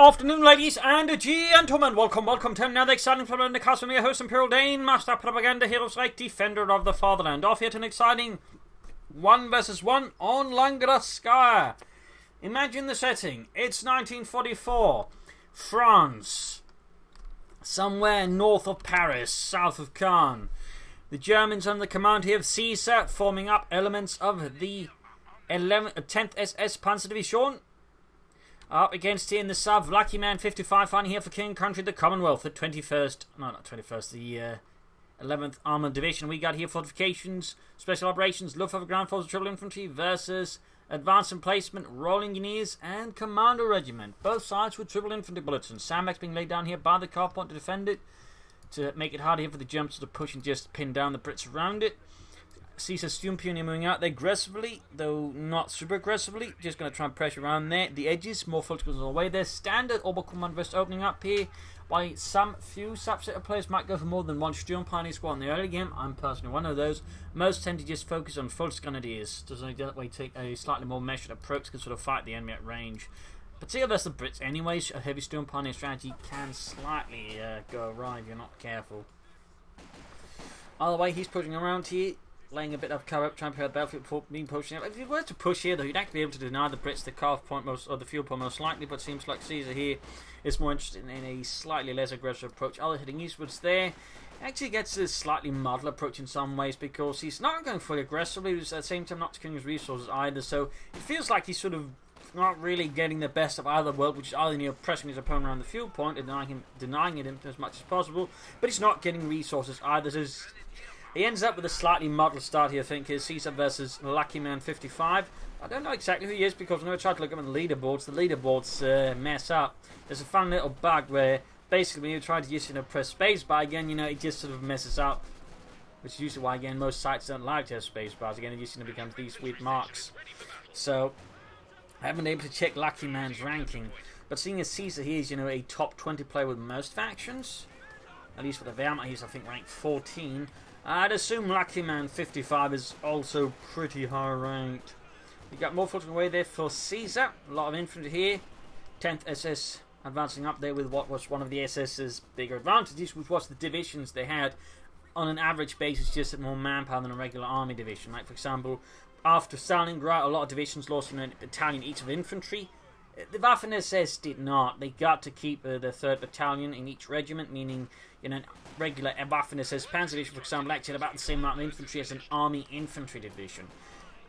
afternoon, ladies and gentlemen. Welcome to another exciting Propagandacaster. I'm your host, Imperial Dane, Master Propaganda Heroes Right, Defender of the Fatherland. Off here to an exciting 1 versus 1 on Langraskaya. Imagine the setting. It's 1944, France, somewhere north of Paris, south of Caen. The Germans under the command here of Caesar, forming up elements of the 10th SS Panzer Division. Up against here in the south, Lucky Man 55, fighting here for King Country, the Commonwealth, the 21st, the 11th Armoured Division. We got here fortifications, special operations, Luftwaffe ground forces, triple infantry versus Advanced Emplacement, Rolling Engineers, and Commando Regiment. Both sides with triple infantry bulletins. Sandbags being laid down here by the car point to defend it, to make it harder here for the Germans to push and just pin down the Brits around it. Caesar's Sturmpionier moving out there aggressively, though not super aggressively. Just going to try and pressure around there. The edges, more Fultons on the way there. Standard Oberkommand West opening up here. While some few subset of players might go for more than one Sturmpioneer squad in the early game. I'm personally one of those. Most tend to just focus on Volksgrenadiers. Does that way take a slightly more measured approach, can sort of fight the enemy at range. Particularly versus the Brits anyways, a heavy Sturmpioneer strategy can slightly go awry if you're not careful. Either way, he's pushing around here, laying a bit of cover up, trying to prepare the battlefield before being pushing up. If he were to push here, though, you'd actually be able to deny the Brits the car point or the fuel point most likely, but it seems like Caesar here is more interested in a slightly less aggressive approach. Other heading eastwards there. Actually gets a slightly muddled approach in some ways because he's not going fully aggressively, but at the same time not taking his resources either, so it feels like he's sort of not really getting the best of either world, which is either pressing his opponent around the fuel point and denying it as much as possible, but he's not getting resources either. So he ends up with a slightly muddled start here, I think, is Caesar versus Lucky Man 55. I don't know exactly who he is because when I try to look up on the leaderboards mess up. There's a fun little bug where basically when you try to just press spacebar again, it just sort of messes up. Which is usually why, again, most sites don't like to have spacebars. Again, it just becomes these weird marks. So I haven't been able to check Lucky Man's ranking. But seeing as Caesar here is, a top 20 player with most factions, at least for the Wehrmacht, he's, I think, ranked 14. I'd assume Lucky Man 55 is also pretty high ranked. You got more filtering away there for Caesar. A lot of infantry here. 10th SS advancing up there with what was one of the SS's bigger advantages, which was the divisions they had on an average basis just had more manpower than a regular army division. Like, for example, after Stalingrad, a lot of divisions lost a battalion each of infantry. The Waffen SS did not. They got to keep the 3rd battalion in each regiment, meaning regular Waffen SS Panzer Division, for example, actually had about the same amount of infantry as an army infantry division.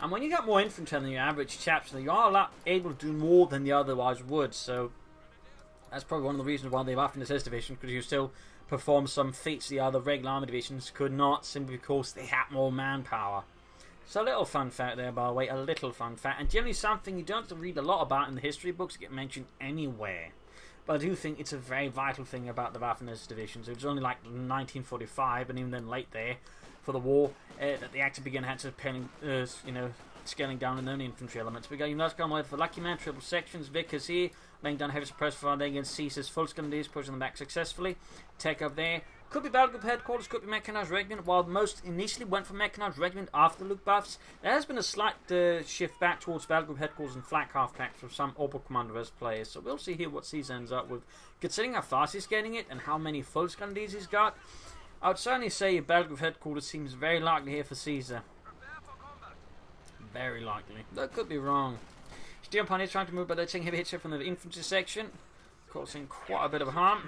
And when you got more infantry than your average chaps, you are a lot able to do more than you otherwise would. So that's probably one of the reasons why the Waffen SS division, because you still perform some feats the other regular army divisions could not, simply because they had more manpower. So a little fun fact there, by the way, a little fun fact, and generally something you don't have to read a lot about in the history books to get mentioned anywhere. But I do think it's a very vital thing about the Waffen-SS divisions. It was only like 1945, and even then late there, for the war, that they actually began scaling down in their own infantry elements. We got Langraskaya for Lucky Man, triple sections, Vickers here, laying down heavy suppressor fire there against Caesar's Volksgrenadiers, pushing them back successfully. Tech up there. Could be Battle Group Headquarters, could be Mechanized Regiment. While most initially went for Mechanized Regiment after the loot buffs, there has been a slight shift back towards Battle Group Headquarters and flak half tracks for some Oberkommand West players. So we'll see here what Caesar ends up with. Considering how fast he's getting it and how many Volksgrenadiers he's got, I would certainly say Battle Group Headquarters seems very likely here for Caesar. Very likely. That could be wrong. Sturmpioneer trying to move, but they're taking heavy hits here from the infantry section, causing quite a bit of harm.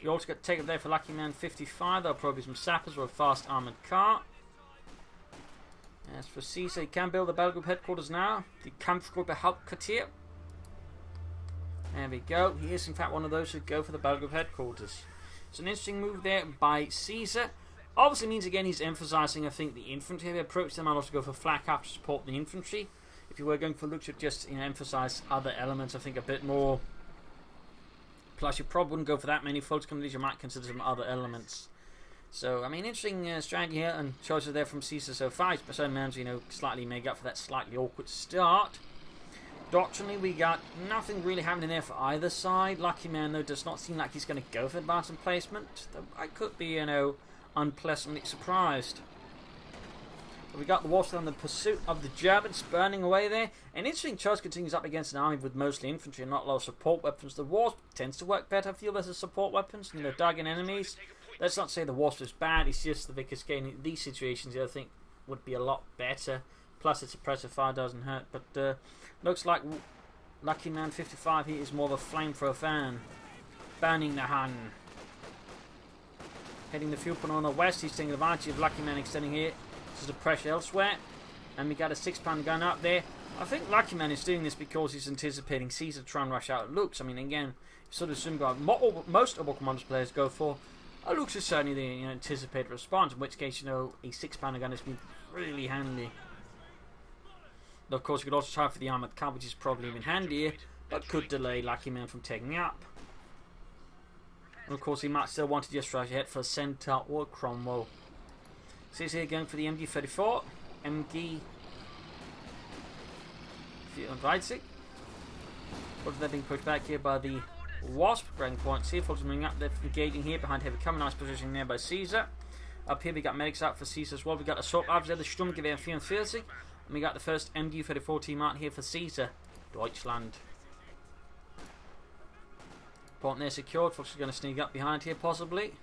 You also got to take up there for Lucky Man 55. There'll probably be some sappers or a fast armoured car. As for Caesar, he can build the Battle Group Headquarters now. The Kampfgruppe Hauptquartier. There we go. He is in fact one of those who go for the Battle Group Headquarters. It's an interesting move there by Caesar. Obviously means again he's emphasising, I think, the infantry approach. They might also go for flak half to support the infantry. If you were going for looks, just emphasise other elements, I think, a bit more. Plus, you probably wouldn't go for that many Volksgrenadiers. You might consider some other elements. So, I mean, interesting strategy here and choices there from Caesar so far. He's so managed, slightly make up for that slightly awkward start. Doctrinally, we got nothing really happening there for either side. Lucky Man, though, does not seem like he's going to go for advanced emplacement. Though I could be, unpleasantly surprised. We got the Wasp on the pursuit of the Germans, burning away there. An interesting choice continues up against an army with mostly infantry and not a lot of support weapons. The Wasp tends to work better, I feel, versus support weapons and the Dagon enemies. Let's not say the Wasp is bad, it's just the Vickers in these situations I think would be a lot better. Plus its suppressive fire doesn't hurt, but looks like Lucky Man 55 here is more of a flamethrower fan. Burning the Hun. Heading the fuel point on the west, he's taking advantage of Lucky Man extending here to the pressure elsewhere. And we got a 6-pound gun up there. I think Lucky Man is doing this because he's anticipating Caesar to try and rush out Lux. I mean, again, sort of assume most Obo Commandos players go for. Lux is certainly the anticipated response, in which case, a 6-pounder gun has been really handy. Though, of course, you could also try for the armored car, which is probably even handier, but could delay Lucky Man from taking up. And of course, he might still want to just rush ahead for Centaur or Cromwell. So he's here going for the MG34. MG. Right, they're being pushed back here by the Wasp. Grabbing points here. Folks moving up. They're engaging here behind heavy cover. Nice position there by Caesar. Up here we got medics out for Caesar as well. We got assault rifles there. The Sturmgewehr 44. And we got the first MG34 team out here for Caesar. Deutschland. Point there secured. Folks are going to sneak up behind here possibly.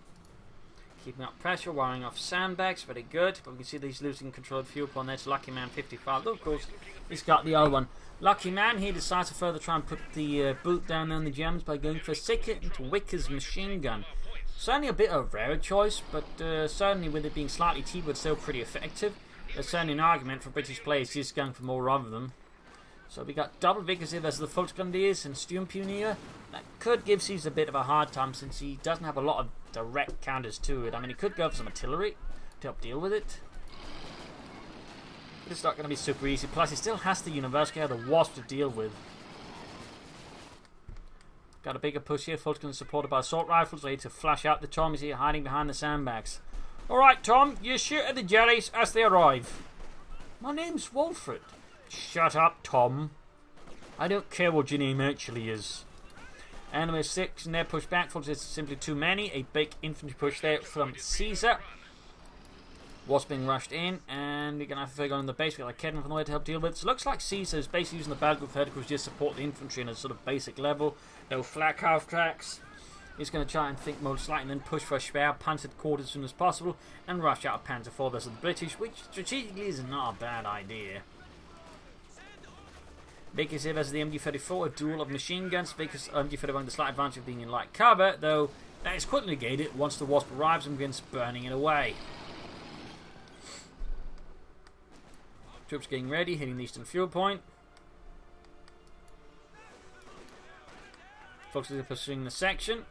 Keeping up pressure, wiring off sandbags, very good. But we can see that he's losing control of the fuel point. There's Lucky Man 55. Though, of course, he's got the other one. Lucky Man, he decides to further try and put the boot down on the Germans by going for a second Wicker's machine gun. Certainly a bit of a rare choice, but certainly with it being slightly cheaper, it's still pretty effective. There's certainly an argument for British players just going for more of them. So we got double Vickers here versus the Volksgrenadiers and Sturmpioneer. That could give Caesar a bit of a hard time since he doesn't have a lot of direct counters to it. I mean, he could go for some artillery to help deal with it. But it's not going to be super easy. Plus, he still has the Langraskaya, the Wasp to deal with. Got a bigger push here. Volksgren supported by assault rifles, ready to flash out the Tommies here, hiding behind the sandbags. Alright, Tom, you shoot at the jellies as they arrive. My name's Wolfred. Shut up, Tom. I don't care what your name actually is. Enemy 6 and they're pushed back. Folks, it's simply too many. A big infantry push there from Caesar. Wasp being rushed in, and we're going to have to figure on the base. We've got like Kedman from the way to help deal with it. So it looks like Caesar is basically using the battle group verticals just to support the infantry in a sort of basic level. No flak half tracks. He's going to try and think most slightly and then push for a Speer panzered quarter as soon as possible and rush out of Panzer IV versus the British, which strategically is not a bad idea. Vickers here versus the MG34, a duel of machine guns. Vickers MG34 having the slight advantage of being in light cover, though that is quickly negated once the Wasp arrives and begins burning it away. Troops getting ready, hitting the eastern fuel point. Folks are pursuing the section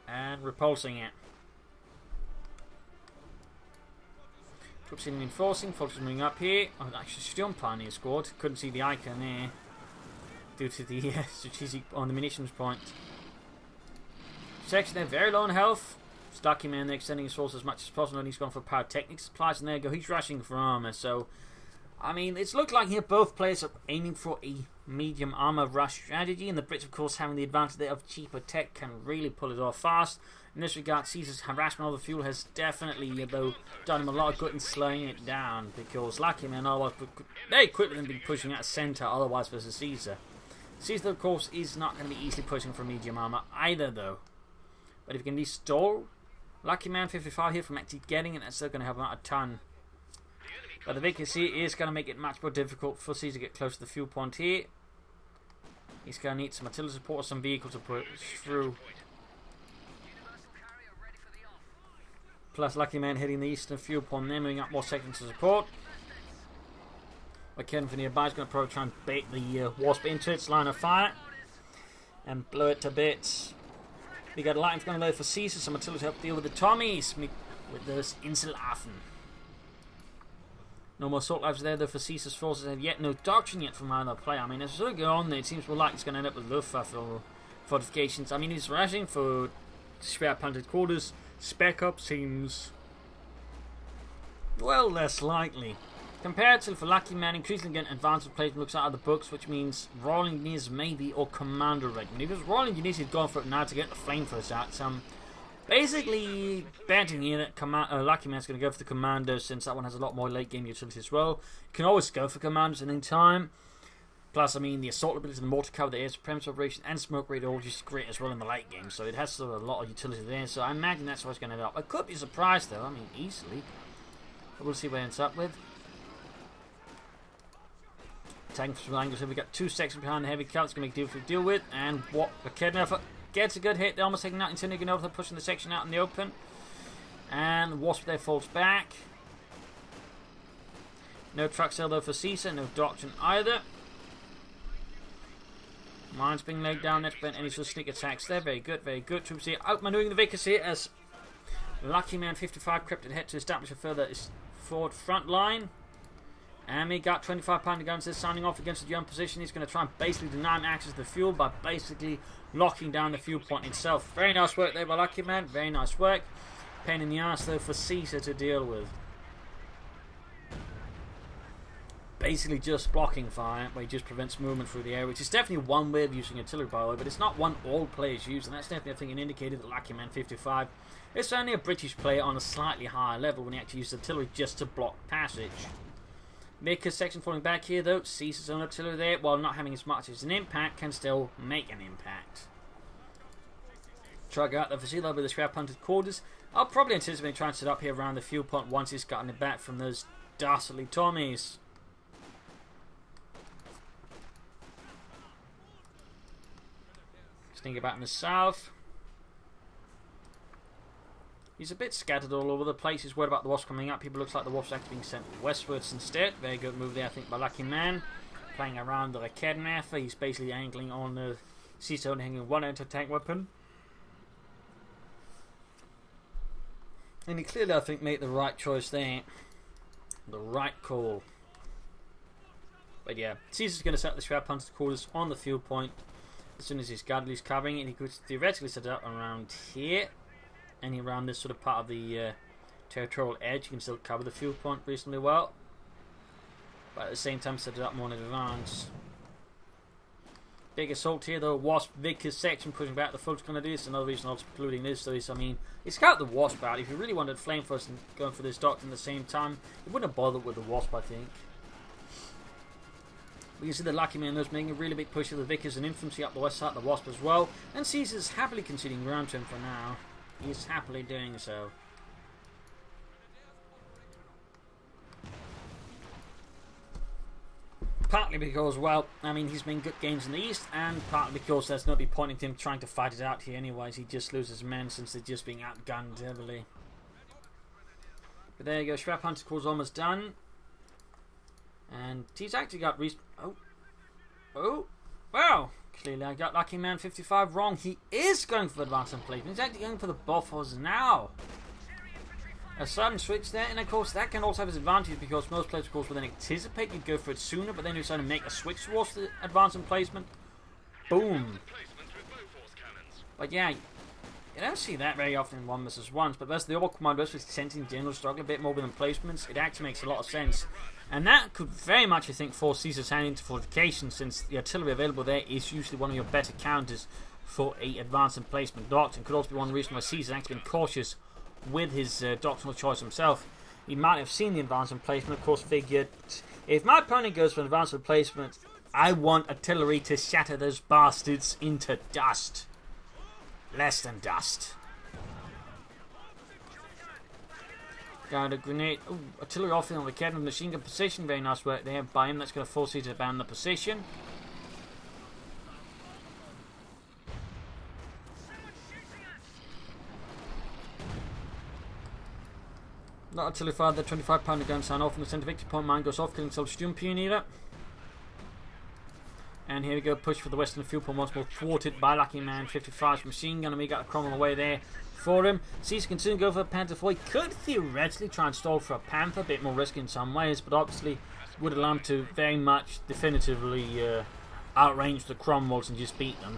and repulsing it. Troops in reinforcing, folks are moving up here. Oh, actually, Sturmpioneer scored. Couldn't see the icon there due to the strategic on the munitions point. Section there, very low on health. Lucky Man there extending his force as much as possible, and he's gone for pyrotechnic supplies, and there you go. He's rushing for armor. So, I mean, it's looked like here both players are aiming for a medium armor rush strategy, and the Brits, of course, having the advantage there of cheaper tech, can really pull it off fast. In this regard, Caesar's harassment of the fuel has definitely, though, done him a lot of good in slowing it down, because Lucky Man otherwise very quickly than be pushing out center otherwise versus Caesar. Caesar, of course, is not going to be easily pushing for medium armor either, though. But if you can at least stall Lucky Man 55 here from actually getting it, that's still going to help him out a ton. But the vacancy is going to make it much more difficult for Caesar to get close to the fuel point here. He's going to need some artillery support or some vehicles to push through. Plus Lucky Man hitting the eastern fuel point there, moving up more seconds to support. But Ken from nearby is going to probably try and bait the Wasp into its line of fire and blow it to bits. We got a light going to load for Caesar, some artillery to help deal with the Tommies with this Inselaffen. No more assault lives there though for Caesar's forces. Have yet no doctrine yet from either player. I mean, as we go on there, it seems more like it's going to end up with Luftwaffe or fortifications. I mean, he's rushing for Speer panzered quarters. Spec up seems, well, less likely. Compared to for Lucky Man, increasingly getting advanced emplacement looks out of the books, which means Royal Engineers maybe or Commander Regiment. If it was Royal Engineers, he'd gone for it now to get the flamethrowers out. Basically, betting here that Lucky Man's going to go for the Commandos, since that one has a lot more late game utility as well. You can always go for Commandos at any time. Plus, I mean, the assault ability, the mortar cover, the air supremacy operation, and smoke rate are all just great as well in the late game. So it has sort of a lot of utility there. So I imagine that's what's going to end up. I could be surprised though. I mean, easily. But we'll see what it ends up with. Attacking from angles. So we've got 2 sections behind the heavy cav. It's going to make deal with. And what the Kednefer gets a good hit. They're almost taking out into Niganova. They're pushing the section out in the open. And the Wasp there falls back. No truck sale though for Caesar. No Doctrine either. Mines being laid down. That's been any sort of sneak attacks there. Very good, very good. Troops here outmaneuvering the Vickers here as Lucky Man 55 crept ahead to establish a further forward front line. And we got 25 pounder guns there signing off against the German position. He's going to try and basically deny him access to the fuel by basically locking down the fuel point itself. Very nice work there by Lucky Man. Very nice work. Pain in the ass though for Caesar to deal with. Basically just blocking fire, where he just prevents movement through the air, which is definitely one way of using artillery, by the way, but it's not one all players use, and that's definitely, I think, an indicator that Lucky Man 55 is certainly a British player on a slightly higher level when he actually uses artillery just to block passage. Vickers section falling back here, though. Caesar's own artillery there, while not having as much as an impact, can still make an impact. Try to go out there for Zelo with the scrap hunted quarters. I'll probably anticipate trying to set up here around the fuel point once he's gotten it back from those dastardly Tommies. Think about in the south. He's a bit scattered all over the place. He's worried about the Wasp coming up. People looks like the Wasp's actually being sent westwards instead. Very good move there, I think, by Lucky Man. Playing around the Kednefer. He's basically angling on the Caesar hanging one anti-tank weapon. And he clearly, I think, made the right choice there. The right call. But yeah, Caesar's going to set the Shrap Hunter's quarters on the fuel point. As soon as he's gathered, he's covering it, and he could theoretically set it up around here, and around this sort of part of the territorial edge. You can still cover the fuel point reasonably well, but at the same time set it up more in advance. Big assault here though. Wasp Vickers section pushing back. The Fult's going to do this. Another reason also including this though is, I mean, it's got the Wasp out. If you really wanted flamethrowers and going for this Doctrine at the same time, you wouldn't have bothered with the Wasp, I think. We can see the Lucky Man is making a really big push of the Vickers and infantry up the west side of the Wasp as well. And Caesar's happily conceding ground to him for now. He's happily doing so. Partly because, well, I mean, he's been good games in the east, and partly because there's nobody pointing to him trying to fight it out here anyways. He just loses men since they're just being outgunned heavily. But there you go, Shrap Hunter's call's almost done. And he's actually got wow, clearly I got Lucky Man 55 wrong. He is going for Advanced Emplacement. He's actually going for the buffers now. A sudden switch there, and of course that can also have its advantage because most players, of course, would then anticipate you'd go for it sooner, but then you decide to make a switch towards the Advanced Emplacement. Boom. But yeah, you don't see that very often in 1 vs 1s, but that's the other commandos which tend to in general struggle a bit more with emplacements. It actually makes a lot of sense. And that could very much, I think, force Caesar's hand into fortifications, since the artillery available there is usually one of your better counters for a Advanced Emplacement Doctrine. Could also be one reason why Caesar's actually been cautious with his doctrinal choice himself. He might have seen the Advanced Emplacement, of course, figured, if my opponent goes for an Advanced Emplacement, I want artillery to shatter those bastards into dust. Less than dust. Got a grenade. Ooh, artillery offing on the Kednefer machine gun position. Very nice work there by him. That's going to force you to abandon the position. Not artillery fired. The 25 pounder gun sign off, and the centre victory point mine goes off, killing Sturm Pioneer. And here we go, push for the western fuel point once more, thwarted by Lucky Man 55's machine gun, and we got a Cromwell away there for him. Caesar can soon go for a Panther 4. He could theoretically try and stall for a Panther, a bit more risky in some ways, but obviously would allow him to very much definitively outrange the Cromwells and just beat them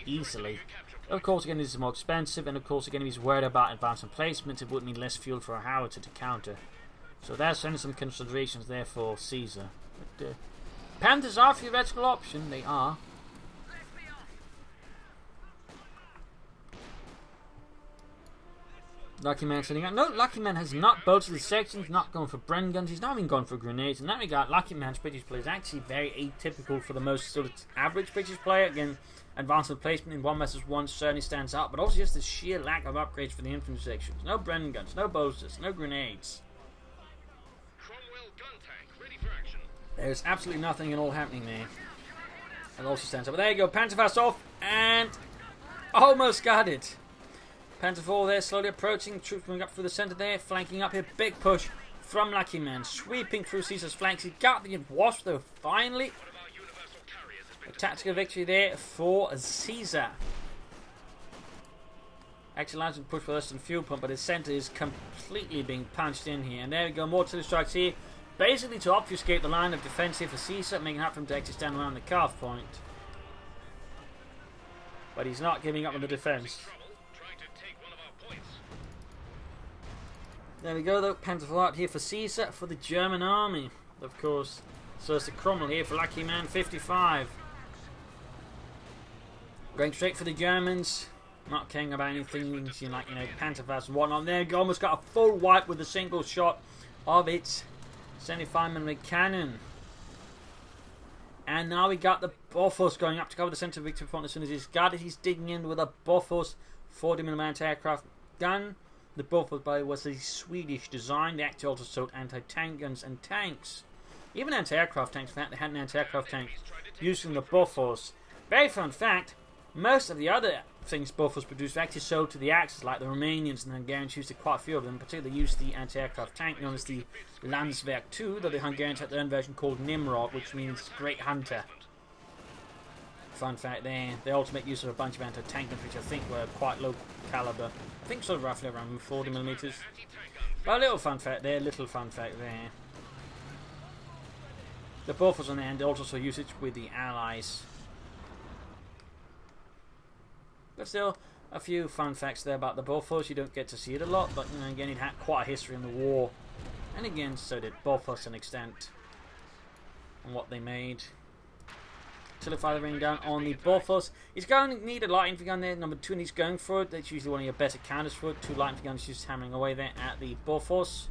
easily. Of course, again, this is more expensive, and of course, again, if he's worried about Advanced Emplacement, it would mean less fuel for a howitzer to counter. So there's certainly some considerations there for Caesar. But, Panthers are a theoretical option, they are. Lucky Man sitting out. No, Lucky Man has not bolted his sections, not gone for Bren guns, he's not even gone for grenades. In that regard, Lucky Man's British play is actually very atypical for the most sort of average British player. Again, Advanced Emplacement in 1 vs 1 certainly stands out, but also just the sheer lack of upgrades for the infantry sections. No Bren guns, no bolsters, no grenades. There's absolutely nothing at all happening there. It also stands up. But there you go, Panzerfaust off, and almost got it. Panther 4 there, slowly approaching. Troops moving up through the centre there, flanking up here. Big push from Lucky Man, sweeping through Caesar's flanks. He got the Wasp though, finally. A tactical victory there for Caesar. Actually allows him to push for less than fuel pump, but his centre is completely being punched in here. And there we go, more artillery strikes here. Basically to obfuscate the line of defence here for Caesar, making it hard for him to actually stand around the calf point. But he's not giving up on the defence. There we go though, Panzerfaust here for Caesar, for the German army, of course. So it's the Cromwell here for Lucky Man 55. Going straight for the Germans, not caring about anything like, Panzerfaust and whatnot. There we go, almost got a full wipe with a single shot of its 75mm cannon. And now we got the Bofors going up to cover the centre of victory point as soon as he's got it. He's digging in with a Bofors 40mm anti-aircraft gun. The Bofors, by the way, was a Swedish design. They actually also sold anti-tank guns and tanks. Even anti-aircraft tanks. In fact, they had an anti-aircraft tank using the Bofors. Very fun fact, most of the other things Bofors produced were actually sold to the Axis, like the Romanians and the Hungarians used quite a few of them. Particularly they used the anti-aircraft tank known as the Landswerk 2, though the Hungarians had their own version called Nimrod, which means Great Hunter. Fun fact there, they also make use of a bunch of anti-tank guns, which I think were quite low caliber. I think sort of roughly around 40mm. But a little fun fact there, The Bofors on the end also saw usage with the Allies. But still, a few fun facts there about the Bofors. You don't get to see it a lot, but again, it had quite a history in the war. And again, so did Bofors to an extent on what they made. Artillery fire rain down on the Bofors. He's going to need a light infantry gun there. Number 2, and he's going for it. That's usually one of your better counters for it. 2 light infantry guns just hammering away there at the Bofors.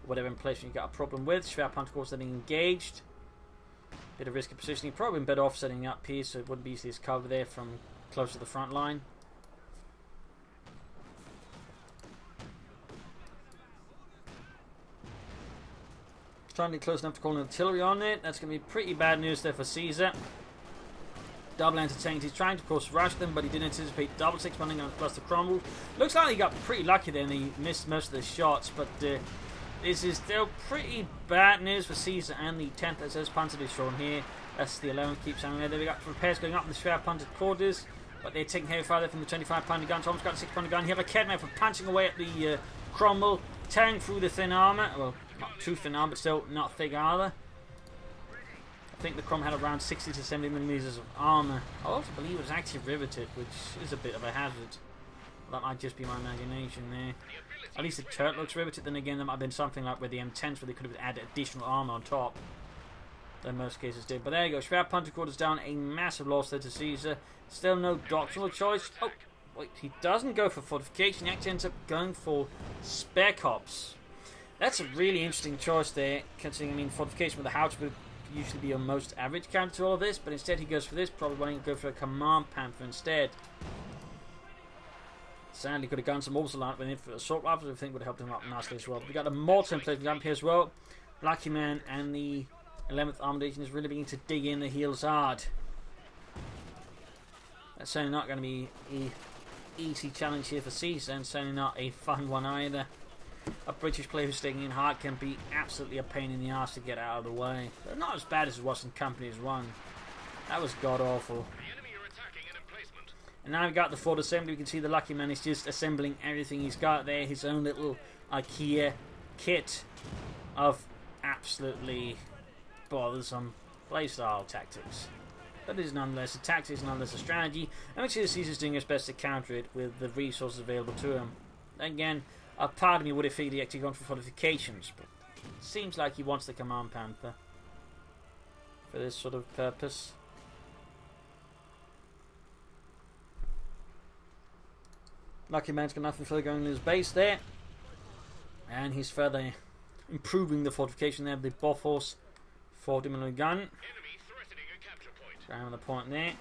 Whatever emplacement you got a problem with. Schwerpunkt, of course, getting engaged. Bit of risky positioning. Probably been better off setting up here so it wouldn't be easy to cover there from close to the front line. Trying to be close enough to call an artillery on it. That's going to be pretty bad news there for Caesar. Double anti-tanks. He's trying to, of course, rush them, but he didn't anticipate double 6-1 guns plus the Cromwell. Looks like he got pretty lucky there and he missed most of the shots, but this is still pretty bad news for Caesar and the 10th SS Panzer Division here. That's the 11th, keeps hanging there. There we got repairs going up in the Schwerpunkt quarters, but they're taking heavy fire there from the 25-pounder gun. So almost got a 6-pounder gun. You have a Kedman for punching away at the Cromwell, tearing through the thin armour. Well, not too thin armour, but still not thick either. I think the Cromwell had around 60 to 70mm of armour. I also believe it was actually riveted, which is a bit of a hazard. That might just be my imagination there. At least the turret looks riveted. Then again, there might have been something like with the M10s where they could have added additional armour on top. Than most cases did. But there you go. Schwerpunkt quarters down. A massive loss there to Caesar. Still no doctrinal choice. Oh, wait. He doesn't go for fortification. He actually ends up going for spec ops. That's a really interesting choice there. Considering, fortification with the house would usually be your most average counter to all of this. But instead he goes for this. Probably wanting to go for a command panther instead. Sadly, could have gone some also light with him for assault rifles. I think would have helped him out nicely as well. But we got a mortar emplacement up here as well. Lucky Man and the 11th Armoured Division is really beginning to dig in the heels hard. That's certainly not going to be an easy challenge here for Caesar, and certainly not a fun one either. A British player who's digging in hard can be absolutely a pain in the arse to get out of the way. But not as bad as it was in Company's 1. That was god awful. And now we've got the Ford assembly. We can see the Lucky Man is just assembling everything he's got there. His own little IKEA kit of absolutely bothersome playstyle tactics. But it is nonetheless a tactic, nonetheless a strategy. And actually Caesar's doing his best to counter it with the resources available to him. Again, a part of me would have figured he actually gone for fortifications, but it seems like he wants the command panther for this sort of purpose. . Lucky Man's got nothing further going in his base there. And he's further improving the fortification there with the Bofors 40mm gun. Around the point there.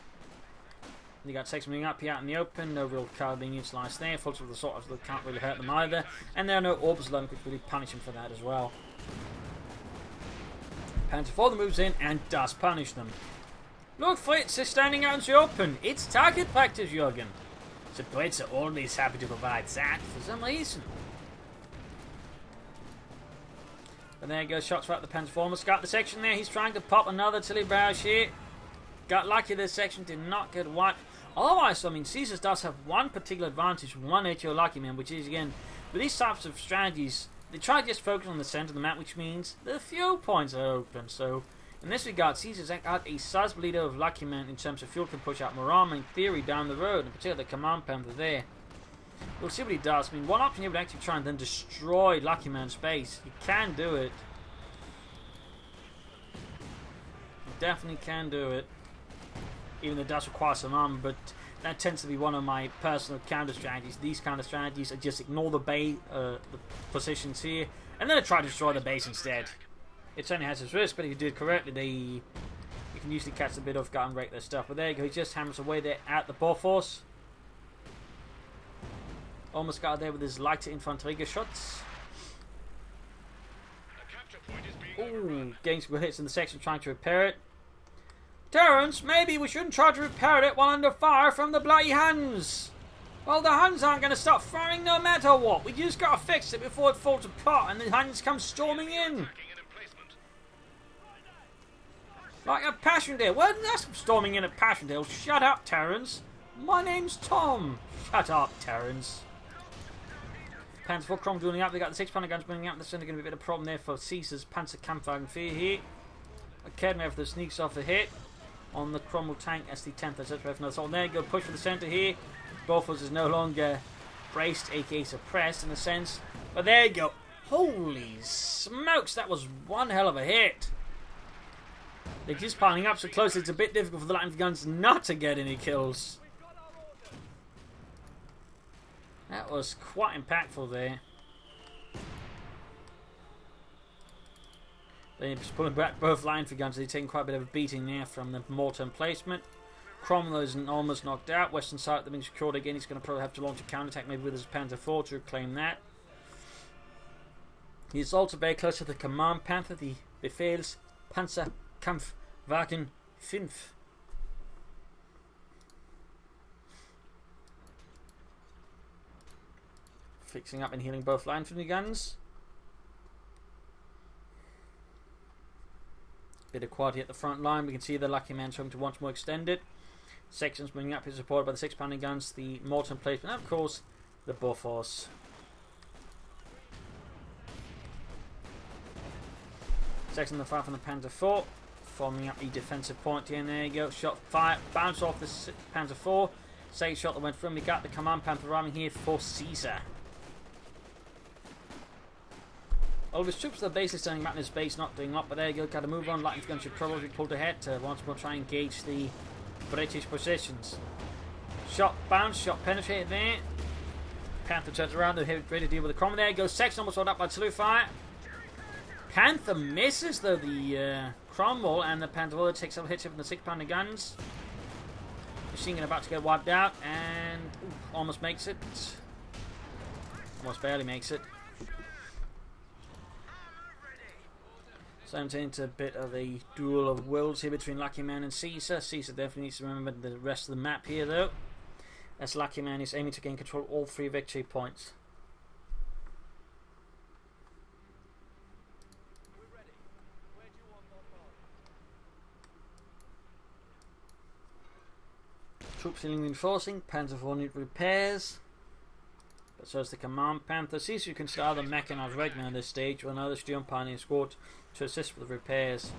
You got 6 moving up here out in the open, no real cover being utilised there. Full of the sort of that can't really hurt them either. And there are no orbs alone, which really punish him for that as well. Panzer IV moves in and does punish them. Look, Fritz is standing out in the open. It's target practice, Jürgen. The Brits are always happy to provide that for some reason. And there goes shots right at the Panzer IV. Almost got the section there. He's trying to pop another Tilly barrage here. Got lucky this section did not get wiped. Otherwise, I mean, Caesars does have one particular advantage, one HO Lucky Man, which is, again, with these types of strategies, they try to just focus on the centre of the map, which means the fuel points are open. So, in this regard, Caesars got a sizable leader of Lucky Man in terms of fuel can push out more armor in theory down the road, in particular the Command Panther there. We'll see what he does. I mean, one option here would actually try and then destroy Lucky Man's base. You can do it. You definitely can do it. Even though it does require some armor, but that tends to be one of my personal counter strategies. These kind of strategies are just ignore the positions here, and then try to destroy the base instead. It certainly has its risk, but if you do it correctly, you can usually catch a bit of gut and break their stuff. But there you go, he just hammers away there at the Bofors. Almost got there with his lighter Infanterie shots. Ooh, getting some good hits in the section, trying to repair it. Terence, maybe we shouldn't try to repair it while under fire from the bloody Huns. Well, the Huns aren't going to stop firing no matter what. We just got to fix it before it falls apart and the Huns come storming in. Like a Passchendaele. Well, that's storming in at Passchendaele. Shut up, Terence. My name's Tom. Shut up, Terence. Panzer IV Crom dueling up. They got the 6-pounder guns bringing up. There's certainly going to be a bit of a problem there for Caesar's Panzerkampfwagen 4 here. Kedmev that sneaks off the hit on the Cromwell tank as the 10th SSRF. No assault. There you go. Push for the centre here. Bofors is no longer braced, aka suppressed in a sense. But there you go. Holy smokes, that was one hell of a hit. They're just piling up so close it's a bit difficult for the light guns not to get any kills. That was quite impactful there. They're just pulling back both line for guns. They're taking quite a bit of a beating there from the mortar emplacement. Cromwell is almost knocked out. Western side being secured again. He's going to probably have to launch a counterattack maybe with his Panzer IV to reclaim that. He's also very close to the Command Panther, the Befehls Panzerkampfwagen 5. Fixing up and healing both line from the guns. Bit of quality at the front line. We can see the Lucky Man's home to once more extend it. Sections moving up is supported by the 6-pounder guns, the mortar emplacement, and of course the Bofors. Section the 5 from the Panzer IV, forming up a defensive point here, and there you go. Shot fire, bounce off the Panzer IV. Second shot that went through, and we got the Command Panther arriving here for Caesar. All of his troops are basically standing back in his base, not doing up, but there you go. Got to move on. Lightning's gun should probably pulled ahead to once more try and engage the British positions. Shot bounce, shot penetrated there. Panther turns around, they're ready to deal with the Cromwell. There you go. Section almost rolled up by artillery fire. Panther misses though the Cromwell, and the Panther takes some hits from the 6-pounder guns. Machine gun about to get wiped out, and almost makes it. Almost barely makes it. So I'm into a bit of a duel of wills here between Lucky Man and Caesar. Caesar definitely needs to remember the rest of the map here though, as Lucky Man is aiming to gain control of all 3 victory points. Troops healing reinforcing, Panzer IV need repairs, but so is the Command Panther. Caesar can start the mechanized regiment at this stage, with another Sturm Pioneer squad to assist with the repairs.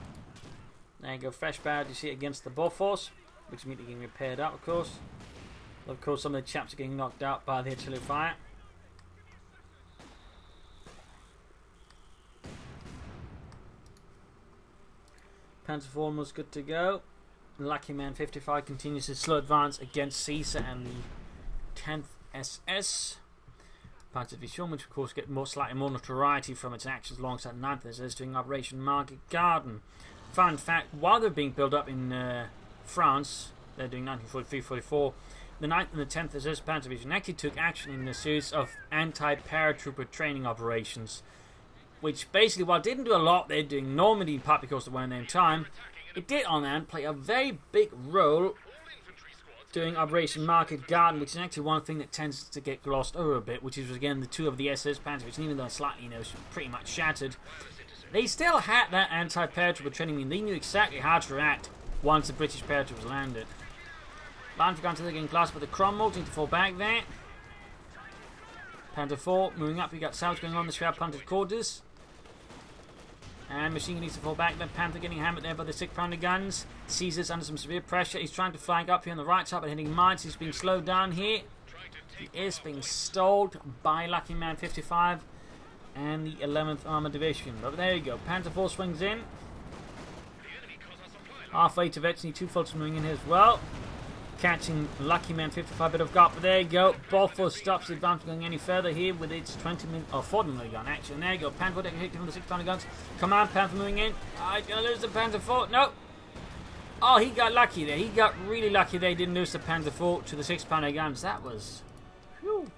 There you go, fresh barrage, you see it against the Bofors, which is immediately getting repaired out, of course. Of course, some of the chaps are getting knocked out by the artillery fire. Panzer IV was good to go. Lucky Man 55 continues his slow advance against Caesar and the 10th SS. Panzer, which of course get slightly more notoriety from its actions alongside 9th SS doing Operation Market Garden. Fun fact, while they're being built up in France, they're doing 1943-44, the 9th and the 10th SS Panzer Division actually took action in a series of anti-paratrooper training operations, which basically, while it didn't do a lot, they're doing Normandy in part because they weren't there in time, it did on hand play a very big role doing Operation Market Garden, which is actually one thing that tends to get glossed over a bit, which is again the two of the SS Panzer Division, even though slightly, pretty much shattered, they still had that anti-paratrooper training. I mean, they knew exactly how to react once the British paratroopers landed. Langraskaya getting glass with the Cromwell, need to fall back there. Panther 4 moving up, you got South going on the Shroud Punted quarters. And Machine Gun needs to fall back. Then Panther getting hammered there by the 6-pounder guns. Caesar's under some severe pressure. He's trying to flank up here on the right side, but hitting mines. He's being slowed down here. He is being stalled by Lucky Man 55 and the 11th Armored Division. But there you go. Panther 4 swings in. Halfway to Vetsny, 2 folks moving in here as well. Catching Lucky Man 55 bit of guard, but there you go. Balfour stops the advance going any further here with its 40 mm gun action. And there you go. Panther taking hit from the 6-pounder guns. Come on, Panther moving in. I gonna lose the Panther 4. No. Oh, he got lucky there. He got really lucky they didn't lose the Panther 4 to the 6-pounder guns. That was. Whew.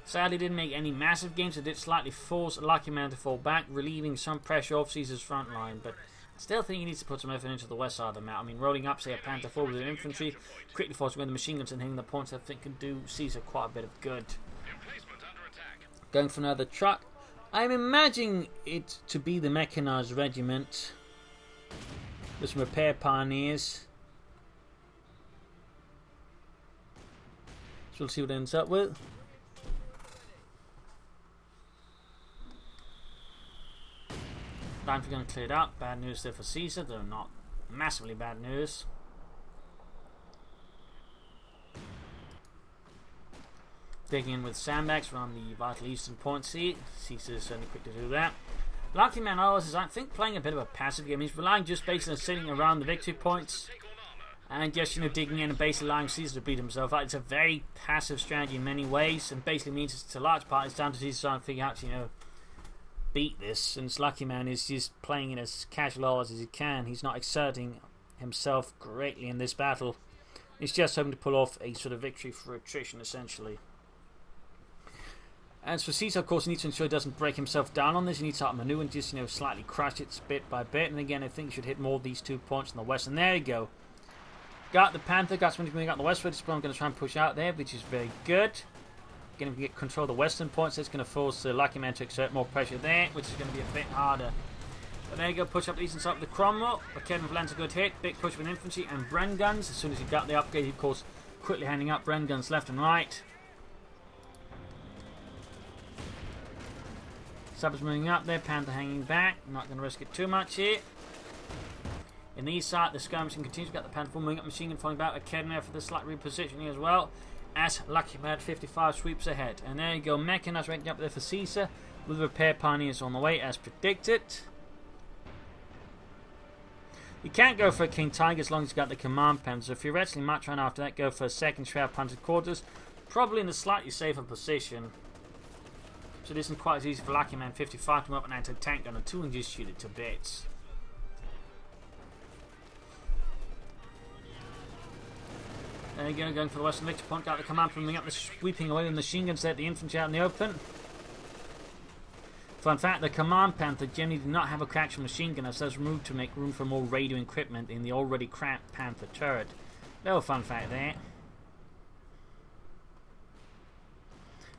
Sadly, didn't make any massive gains. It did slightly force Lucky Man to fall back, relieving some pressure off Caesar's front line, but still think he needs to put some effort into the west side of the map. I mean, rolling up, say, a Panther 4 with an infantry, quickly forcing away the machine guns and hitting the points, I think can do Caesar quite a bit of good. Going for another truck. I'm imagining it to be the mechanized regiment. With some repair pioneers. So we'll see what it ends up with. Time for going to clear it up. Bad news there for Caesar, though not massively bad news. Digging in with sandbags around the vital eastern points here. Caesar's certainly quick to do that. Lucky Man is, I think, playing a bit of a passive game. He's relying just basically on sitting around the victory points and just, digging in and basically allowing Caesar to beat himself out. It's a very passive strategy in many ways, and basically means it's a large part it's down to Caesar trying to figure out, beat this, and Lucky Man is just playing it as casual as he can. He's not exerting himself greatly in this battle. He's just hoping to pull off a sort of victory for attrition, essentially. As for Caesar, of course, he needs to ensure he doesn't break himself down on this. He needs to start maneuver and just, slightly crush it bit by bit. And again, I think he should hit more of these 2 points in the west. And there you go. Got the Panther, got somebody moving out the westward. This is what I'm going to try and push out there, which is very good. Going to get control of the western points. That's going to force the Lucky Man to exert more pressure there, which is going to be a bit harder. But there you go, push up the eastern side of the Cromwell. But Kevin lands a good hit. Big push with infantry and Bren guns. As soon as he got the upgrade, he, of course, quickly handing up Bren guns left and right. Subs moving up there. Panther hanging back. Not going to risk it too much here. In the east side, the skirmishing continues. Got the Panther 4 moving up, machine gun falling back. A Kevin there for the slight repositioning as well, as Lucky Man 55 sweeps ahead. And there you go, mechanized ranking up there for Caesar, with repair pioneers on the way as predicted. You can't go for a King Tiger as long as you've got the command pen, so theoretically might run after that, go for a second Shroud Punted quarters, probably in a slightly safer position. So it isn't quite as easy for Lucky Man 55 to move up an anti-tank gun or 2 and just shoot it to bits. There you go, going for the western victory point. Got the command from up, sweeping away with the machine guns there, the infantry out in the open. Fun fact, the command Panther generally did not have a actual machine gun, as those removed to make room for more radio equipment in the already cramped Panther turret. Little fun fact there.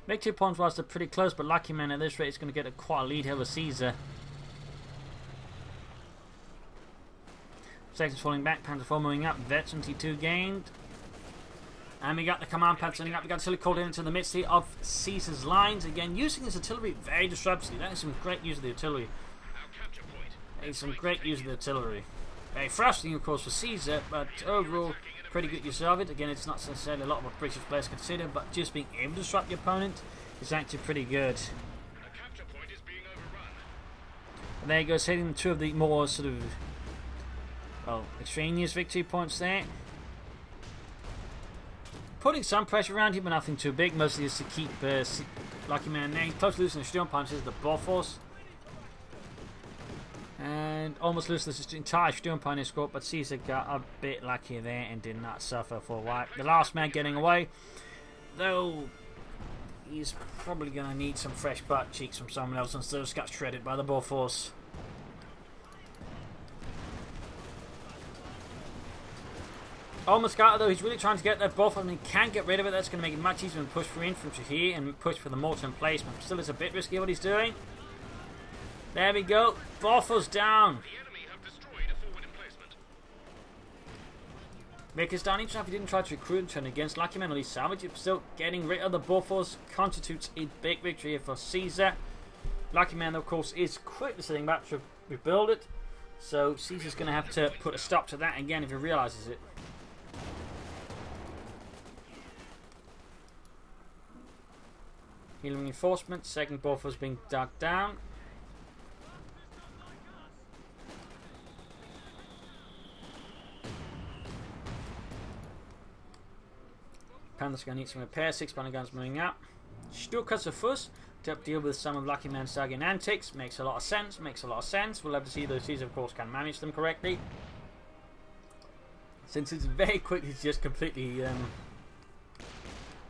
Victory points was pretty close, but Lucky Man at this rate is going to get a quite a lead over Caesar. Sections falling back, Panther 4 moving up, Veteran T2 gained. And we got the command pad setting up. We got artillery called into the midst of Caesar's lines. Again, using his artillery very disruptively. That is some great use of the artillery. That is some great use of the artillery. Very frustrating, of course, for Caesar, but overall, pretty good use of it. Again, it's not necessarily a lot of what British players consider, but just being able to disrupt your opponent is actually pretty good. And there he goes, hitting 2 of the more sort of, well, extraneous victory points there. putting some pressure around him, but nothing too big. Mostly is to keep Lucky Man there. Close to losing the Sturm Punches, the Bofors. And almost losing the entire Sturm Punch escort, but Caesar got a bit lucky there and did not suffer for a while. The last man getting away, though he's probably going to need some fresh butt cheeks from someone else since those got shredded by the Bofors. Almost got it though, he's really trying to get that buff and he can't get rid of it. That's going to make it much easier to push for infantry here and push for the mortar emplacement. Still it's a bit risky what he's doing. There we go, Bofors down. The enemy have destroyed a forward emplacement. Because down each time he didn't try to recruit and turn against Lucky Man or least salvage it, still getting rid of the Bofors constitutes a big victory here for Caesar. Lucky Man of course is quickly sitting back to rebuild it. So Caesar's going to have to put a stop to that again if he realises it. Healing reinforcement, second Bofors being dug down. Panther's going to need some repair, 6 banner guns moving up. Stukas of Fuss to deal with some of Lucky Man's Sagan antics. Makes a lot of sense, We'll have to see those Caesar of course can manage them correctly. Since it's very quick, he's just completely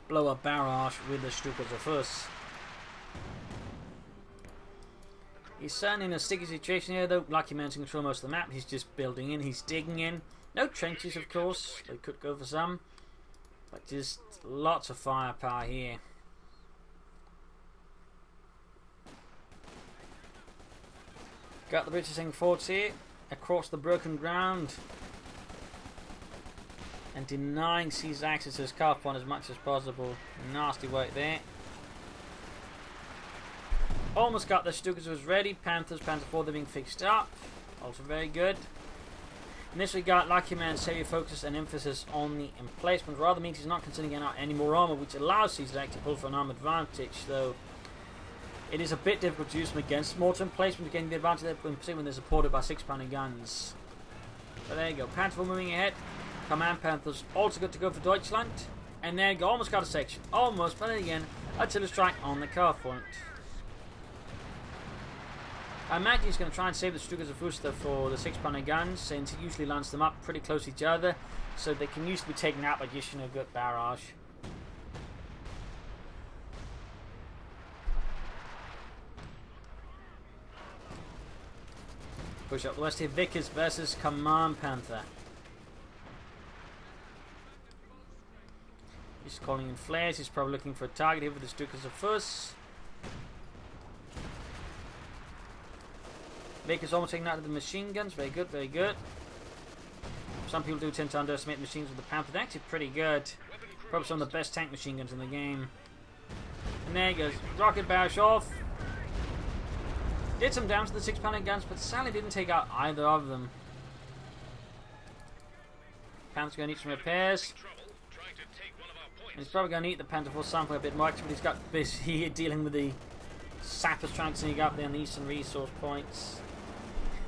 blow up barrage with the Stukas of Fuss. He's certainly in a sticky situation here though. Lucky Man's in control most of the map. He's just building in, he's digging in. No trenches of course, they could go for some. But just lots of firepower here. Got the British forts here across the broken ground and denying Caesar's access to his carve point as much as possible. Nasty work there. Almost got the Stukas ready. Panthers, Panther 4, they're being fixed up. Also very good. In this regard, Lucky Man's heavy focus and emphasis on the emplacement rather means he's not considering getting out any more armor, which allows Caesar to actually pull for an arm advantage, though it is a bit difficult to use them against mortar emplacement to gain the advantage there, particularly when they're supported by 6 pounder guns. But there you go, Panther 4 moving ahead. Command Panthers also good to go for Deutschland. And there you go, almost got a section. Almost, but then again, artillery strike on the carve point. I imagine he's going to try and save the Stukas of Fuster for the 6 pounder guns, since he usually lands them up pretty close to each other, so they can usually be taken out by just a good barrage. Push up the west here, Vickers versus Command Panther. He's calling in flares, he's probably looking for a target here with the Stukas of Fuss. Vickers almost taking out of the machine guns, very good, very good. Some people do tend to underestimate machines with the Panther, they're actually pretty good. Probably some of the best tank machine guns in the game. And there he goes, rocket barrage off. Did some damage to the 6 pounder guns, but sadly didn't take out either of them. Panther's going to need some repairs. And he's probably going to need the Panther 4 sample a bit more active, but he's got busy here dealing with the sappers trying to sneak up there on the eastern resource points.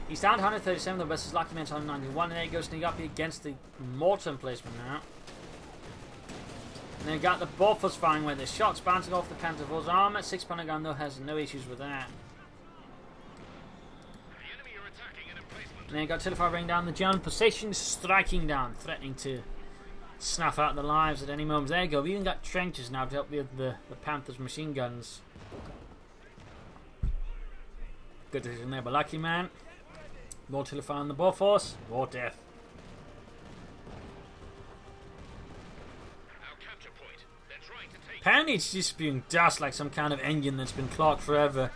He's down to 137 though versus Lucky Man's 191, and there he goes sneak up here against the mortar emplacement now. And then got the Bofors firing where the shots bouncing off the Panther 4's armor. 6 pounder gun though has no issues with that. And then got artillery fire raining down the German positions, striking down, threatening to snuff out the lives at any moment. There you go, we even got trenches now to help with the Panther's machine guns. Good decision there by Lucky Man. More artillery fire on the Bofors, more death. Apparently it's just spewing dust like some kind of engine that's been clogged forever.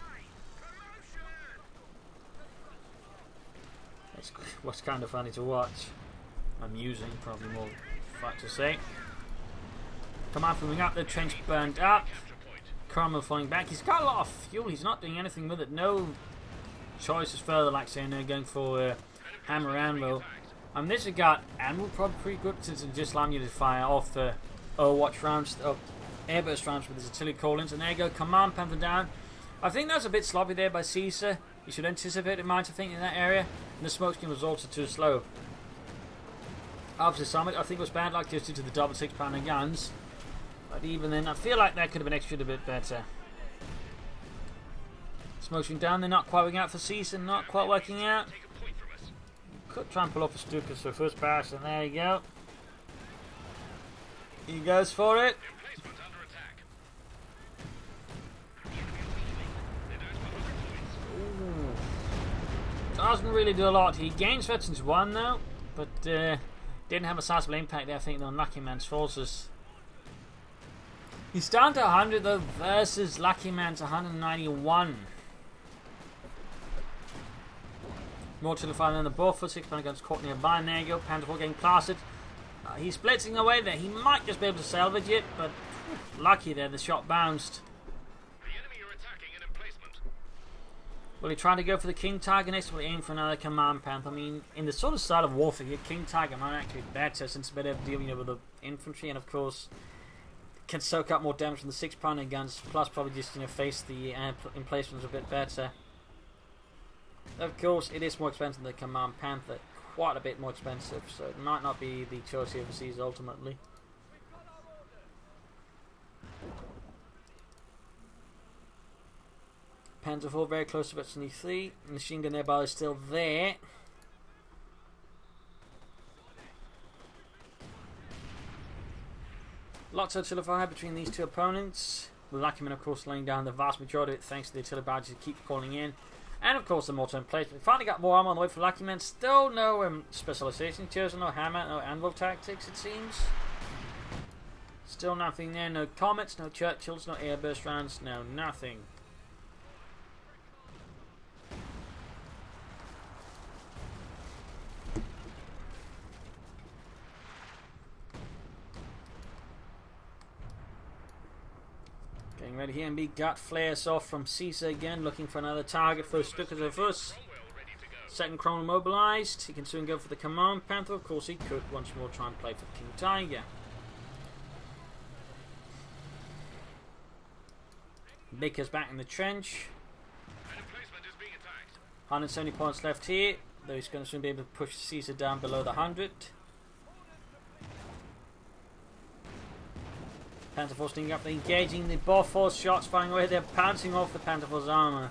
What's kind of funny to watch. Amusing, probably more fact to say. Command moving up, the trench burned up. Cromwell falling back. He's got a lot of fuel, he's not doing anything with it. No choices further, like saying they're going for hammer anvil. This has got anvil probably pretty good since it just allowing you to fire off the Overwatch rounds, airburst rounds with his artillery call-ins. And there you go, Command Panther down. I think that's a bit sloppy there by Caesar. You should anticipate it, might I think, in that area. And the smoke screen was also too slow. After the summit, I think it was bad luck just due to the double 6 pounder guns. But even then, I feel like that could have been executed a bit better. Smashing down, they're not quite working out for season, not quite working out. Take a point from us. Could try and pull off a Stuka, so first pass, and there you go. He goes for it. Emplacement under attack. Ooh. Doesn't really do a lot. He gains veterans 1 though, but didn't have a sizable impact there, I think, on Lucky Man's forces. He's down to 100 though versus Lucky Man's 191. More to the final than the Buffalo, 6 pound guns caught nearby, and there you go, Panther 4 getting plastered. He's blitzing away there, he might just be able to salvage it, but lucky there, the shot bounced. The enemy are attacking an emplacement. Will he try to go for the King Tiger next, or will he aim for another Command Panther? I mean, in the sort of style of warfare, your King Tiger might actually be better, since it's better dealing with the infantry, and of course, can soak up more damage from the 6 pounder guns, plus probably just face the emplacements a bit better. Of course, it is more expensive than the Command Panther, quite a bit more expensive, so it might not be the choice he oversees ultimately. Panther 4 very close to Veteran 3, machine gun nearby is still there. Lots of artillery fire between these two opponents, with Luckyman of course laying down the vast majority of it thanks to the artillery barges that keep calling in. And of course the mortar in place. We finally got more armor on the way for Luckyman. Still no specialization chosen, no hammer, no anvil tactics it seems. Still nothing there, no comets, no Churchills, no airburst rounds, no nothing. Getting ready here and be gut flares off from Caesar again, looking for another target for Stukas of us. Second Cromwell mobilized. He can soon go for the Command Panther. Of course, he could once more try and play for King Tiger. Baker's back in the trench. An emplacement is being attacked. 170 points left here, though he's going to soon be able to push Caesar down below the 100. Panther Force stinging up, they're engaging the Boer Force, shots firing away, they're pouncing off the Panther Force armor.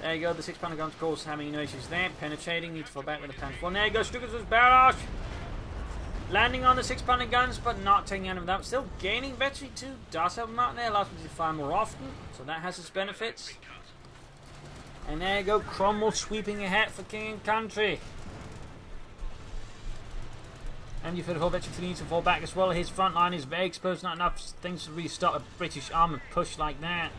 There you go, the 6 pounder guns, of course, having no issues there, penetrating, need to fall back with the Panther Force. There you go, Stukas' barrage! Landing on the 6 pounder guns, but not taking out of them. Still gaining veteran 2, does have them out there, allows me to fire more often, so that has its benefits. And there you go, Cromwell sweeping ahead for King and Country. And you feel the whole veteran 3 needs to fall back as well. His front line is very exposed, not enough things to really stop a British armor push like that.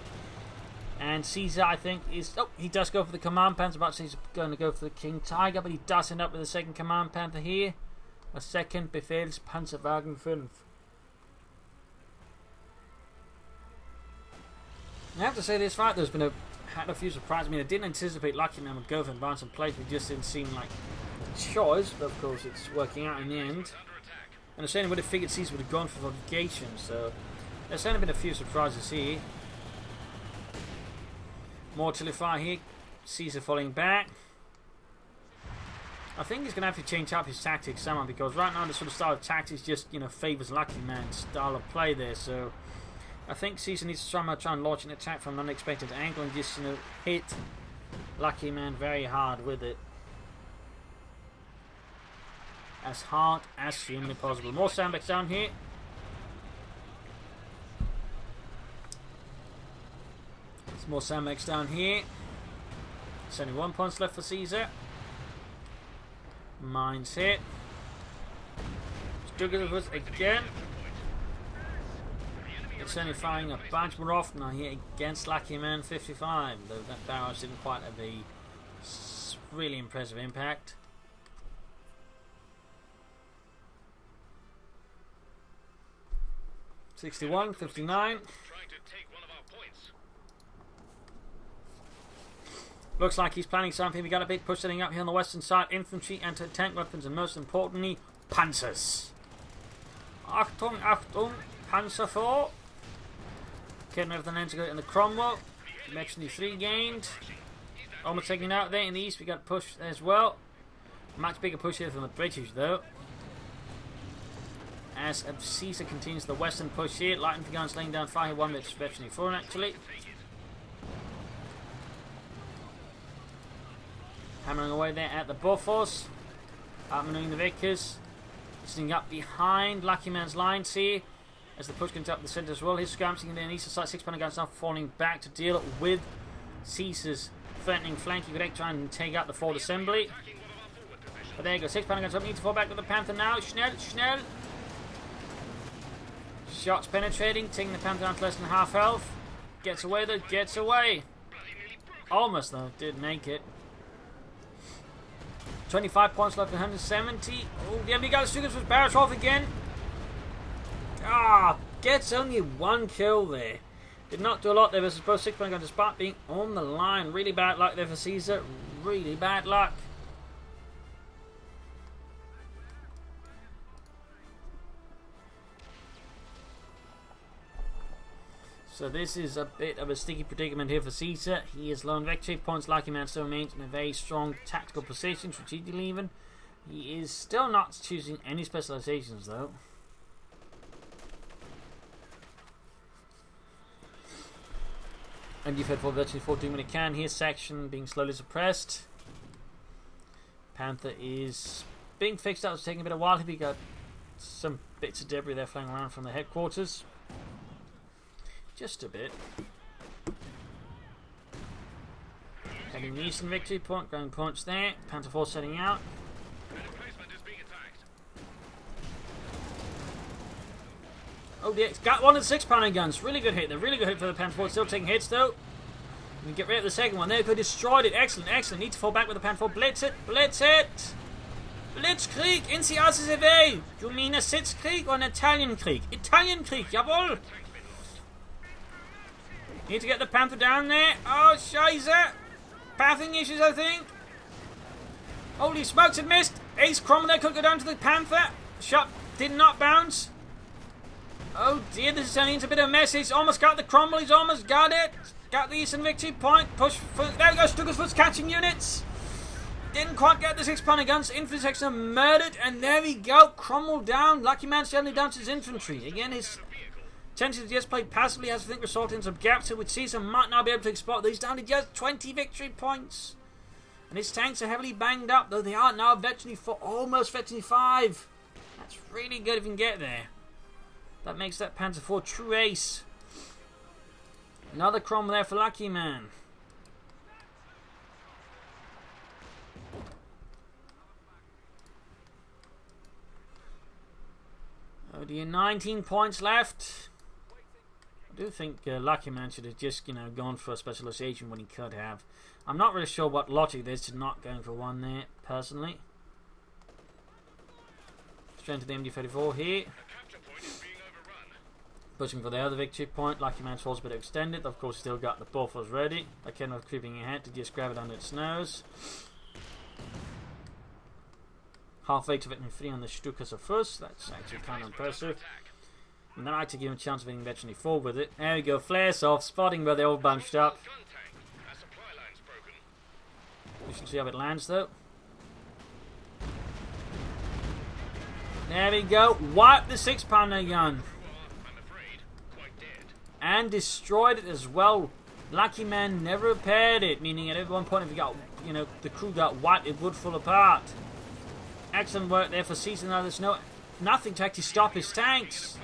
And Caesar, I think, is... Oh, he does go for the Command Panther. About to say he's going to go for the King Tiger, but he does end up with a second Command Panther here. A second Befehlspanzerwagen 5. I have to say this fight, there's been had a few surprises. I mean, I didn't anticipate Lucky Man would go for advance and place. It just didn't seem like choice, but of course it's working out in the end. And I certainly would have figured Caesar would have gone for fortifications, so there's certainly been a few surprises here. More artillery fire here, Caesar falling back. I think he's going to have to change up his tactics somehow, because right now the sort of style of tactics just, favours Lucky Man's style of play there, so I think Caesar needs to somehow try and launch an attack from an unexpected angle and just, hit Lucky Man very hard with it. As hard as humanly possible. More sandbags down here. There's more sandbags down here. 71 points left for Caesar. Mines hit. Stukas of us again. It's only firing a bunch more often now here against Lucky Man 55. Though that barrage didn't quite have a really impressive impact. $61, 59. Trying to take one of our points. Looks like he's planning something. We got a big push setting up here on the western side. Infantry, anti-tank weapons, and most importantly, Panzers. Achtung, Achtung, Panzer 4. Getting over the Langraskaya in the Cromwell. Mexican 3 gained. Almost taking out there in the east. We got push as well. Much bigger push here from the British though. as Caesar continues the western push here. Light infantry guns laying down fire. One which is virtually four actually. Hammering away there at the buffers. Outmaneuvering the Vickers. Sitting up behind Lucky Man's lines here. As the push comes up the centre as well. He's scramping in the eastern side. 6 guns now falling back to deal with Caesar's threatening flank. He could try and take out the forward assembly. But there you go. 6 guns up. Need to fall back with the Panther now. Schnell. Shots penetrating. Taking the Panther down to less than half health. Gets away though. Gets away. Almost though. Did make it. 25 points left, 170. Oh, the enemy got Stukas was barrage off again. Gets only 1 kill there. Did not do a lot there versus both 6 guns despite being on the line. Really bad luck there for Caesar. Really bad luck. So this is a bit of a sticky predicament here for Caesar. He is low on victory points. Lucky Man still remains in a very strong tactical position, strategically even. He is still not choosing any specializations though. And you've had for virtually 4 doing what it can here. Section being slowly suppressed. Panther is being fixed up. It's taking a bit of while. We got some bits of debris there flying around from the headquarters. Just a bit. Heading the eastern victory point, ground points there. Panther 4 setting out. Emplacement is being attacked. Oh dear, it's got 1 and 6 guns. Really good hit. They're really good hit for the Panther 4. Still taking hits though. We get rid of the second one. There we go, destroyed it. Excellent. Need to fall back with the Panther 4. Blitz it. Blitzkrieg, NCRCCV. You mean a Sitzkrieg or an Italian Krieg? Italian Krieg, jawohl. Need to get the Panther down there. Oh, Scheiße. Pathing issues, I think. Holy smokes, it missed. Ace Cromwell there could go down to the Panther. Shot did not bounce. Oh dear, this is turning into a bit of a mess. He's almost got the Cromwell. He's almost got it. Got the eastern victory point. Push. There we go. Stuckersfoot's catching units. Didn't quite get the 6 guns. Infantry section are murdered. And there we go. Cromwell down. Lucky Man suddenly down to his infantry. Again, his tendency to just play passively has, I think, resulted in some gaps, which Caesar might now be able to exploit. He's down to just 20 victory points. And his tanks are heavily banged up, though they are now virtually for almost 55. That's really good if you can get there. That makes that Panzer IV true ace. Another Cromwell there for Lucky Man. Oh dear, 19 points left. I do think Lucky Man should have just, gone for a specialization when he could have. I'm not really sure what logic there is to not going for one there, personally. Straight to the MD-34 here. Pushing for the other victory point. Lucky Man's force a bit extended. Of course, still got the buffers ready. Kenworth creeping ahead to just grab it under its nose. Half victory victory 3 on the Stukas of first. That's actually kind of impressive. And then I actually give him a chance of hitting virtually 4 with it. There we go. Flares off. Spotting where they're all bunched up. We should see how it lands though. There we go. Wipe the 6 gun. And destroyed it as well. Lucky Man never repaired it, meaning at one point if you got, the crew got wiped, it would fall apart. Excellent work there for Caesar. Now there's nothing to actually stop his tanks.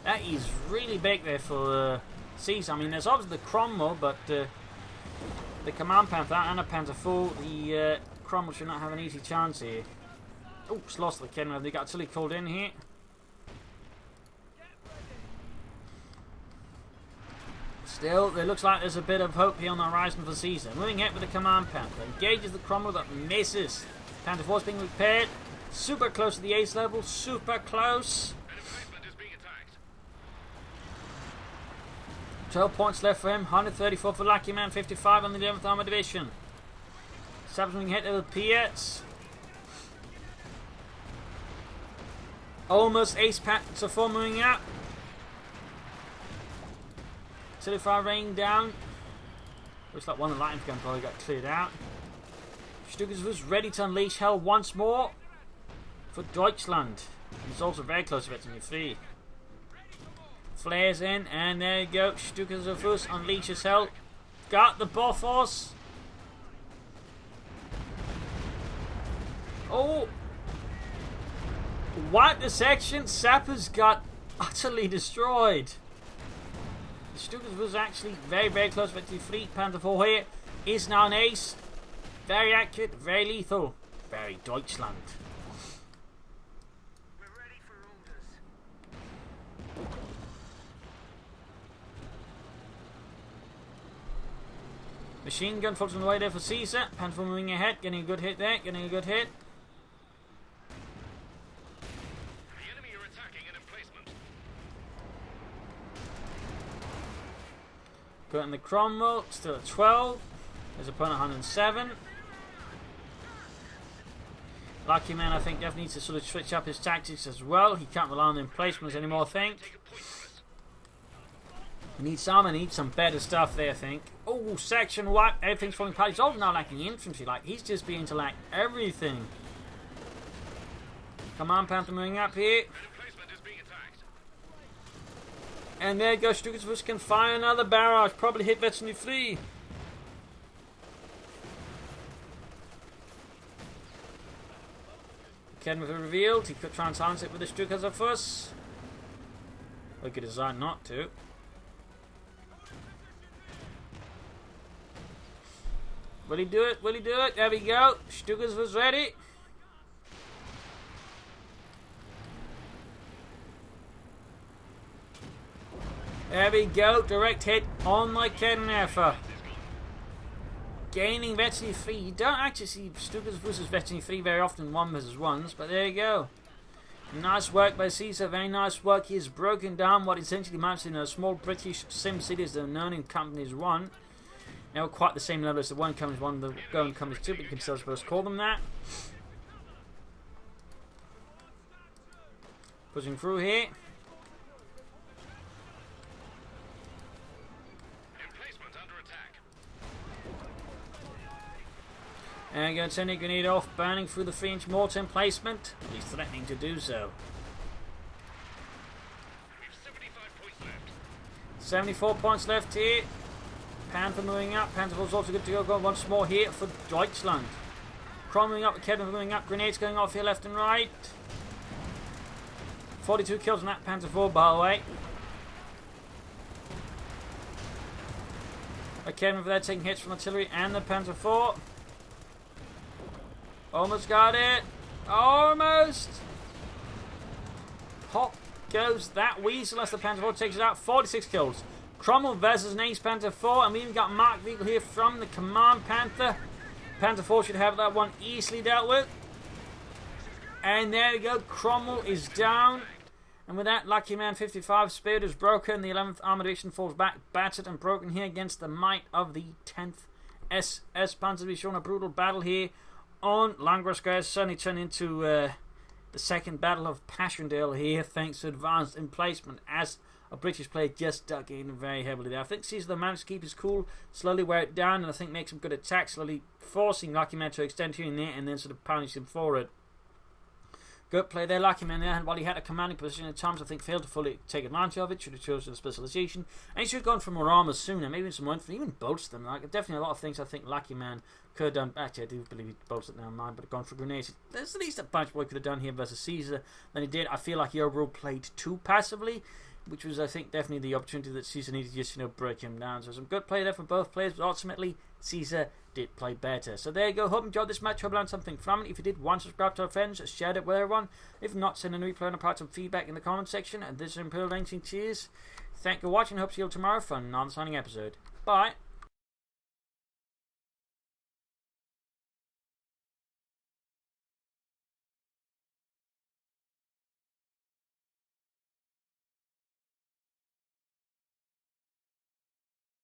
That is really big there for Caesar. I mean, there's obviously the Cromwell, but the Command Panther and a Panther IV, the Cromwell should not have an easy chance here. Oops, lost the Kenworth. They got silly called in here. Still, it looks like there's a bit of hope here on the horizon for Caesar. Moving ahead with the Command Panther. Engages the Cromwell but misses. Panther 4 is being repaired. Super close to the ace level. Super close. 12 points left for him. 134 for Lucky Man. 55 on the 11th Armored Division. Sabs moving ahead with Piets. Almost ace Panther 4 moving up. Silifar raining down. Looks like one of the lightning gun probably got cleared out. Stukas was ready to unleash hell once more for Deutschland. He's also very close to getting you free. Flares in, and there you go. Stukas of us unleashes hell. Got the Bofors. Oh! What a section! Sappers got utterly destroyed. The Stukas was actually very, very close to victory. Fleet Panther 4 here is now an ace. Very accurate, very lethal. Very Deutschland. We're ready for orders. Machine gun focusing on the way there for Caesar. Panther moving ahead, getting a good hit there, getting a good hit. The enemy are attacking an emplacement. Got in the Cromwell, still at 12. His opponent 107. Lucky Man, I think, definitely needs to sort of switch up his tactics as well. He can't rely on the emplacements anymore, I think. Take a point for us. He needs some better stuff there, I think. Oh, section what? Everything's falling apart. He's also now lacking infantry. Like, he's just beginning to lack everything. Come on, Panther moving up here. An emplacement is being attacked. And there goes Stukas can fire another barrage. Probably hit Veteran 3. Kedmith revealed. He could try and silence it with the Stukas of us. Or he could decide not to. Will he do it? Will he do it? There we go. Stukas was ready. There we go. Direct hit on my Kedmith. Gaining Veteran 3. You don't actually see Stukas versus Veteran 3 very often, 1 versus 1s, but there you go. Nice work by Caesar, very nice work. He has broken down what essentially amounts to a small British sim cities that are known in Companies 1. Now quite the same level as the 1 Companies 1, the Go and Companies 2, but you can still suppose call them that. Pushing through here. Emplacement under attack. And going to send a grenade off, burning through the 3-inch mortar emplacement. He's threatening to do so. We've 75 points left. 74 points left here. Panther moving up. Panther was also good to go. Go once more here for Deutschland. Crom moving up. Kedmith moving up. Grenades going off here left and right. 42 kills on that Panther 4, by the way. Kedmith there taking hits from artillery and the Panther 4. Almost got it. Almost. Pop goes that weasel as the Panther 4 takes it out. 46 kills. Cromwell versus an Ace Panther 4. And we even got Mark Vehicle here from the Command Panther. Panther 4 should have that one easily dealt with. And there we go. Cromwell is down. And with that, Lucky Man 55 spear is broken. The 11th Armoured Division falls back, battered and broken here against the might of the 10th SS Panzer. We've shown a brutal battle here on Langraskaya. Certainly turned into the second battle of Passchendaele here, thanks to Advanced Emplacement, as a British player just dug in very heavily there. I think Caesar managed to keep his cool, slowly wear it down, and I think make some good attacks, slowly forcing Lucky Man to extend here and there, and then sort of punish him forward. Good play there, Lucky Man there, and while he had a commanding position at times, I think failed to fully take advantage of it. Should have chosen a specialization, and he should have gone for more armor sooner, maybe some more infantry, even bolster them. Like, definitely a lot of things I think Lucky Man could have done. Actually, I do believe he bolstered now in mind, but gone for grenades. There's at least a bunch more he could have done here versus Caesar than he did. I feel like he overall played too passively, which was, I think, definitely the opportunity that Caesar needed to just, break him down. So some good play there from both players, but ultimately Caesar did play better. So there you go. Hope you enjoyed this match. Hope you learned something from it. If you did, subscribe to our friends, share it with everyone. If not, send a replay and apart some feedback in the comment section. And this is Imperial Ancient Cheers. Thank you for watching. Hope to see you tomorrow for another signing episode. Bye.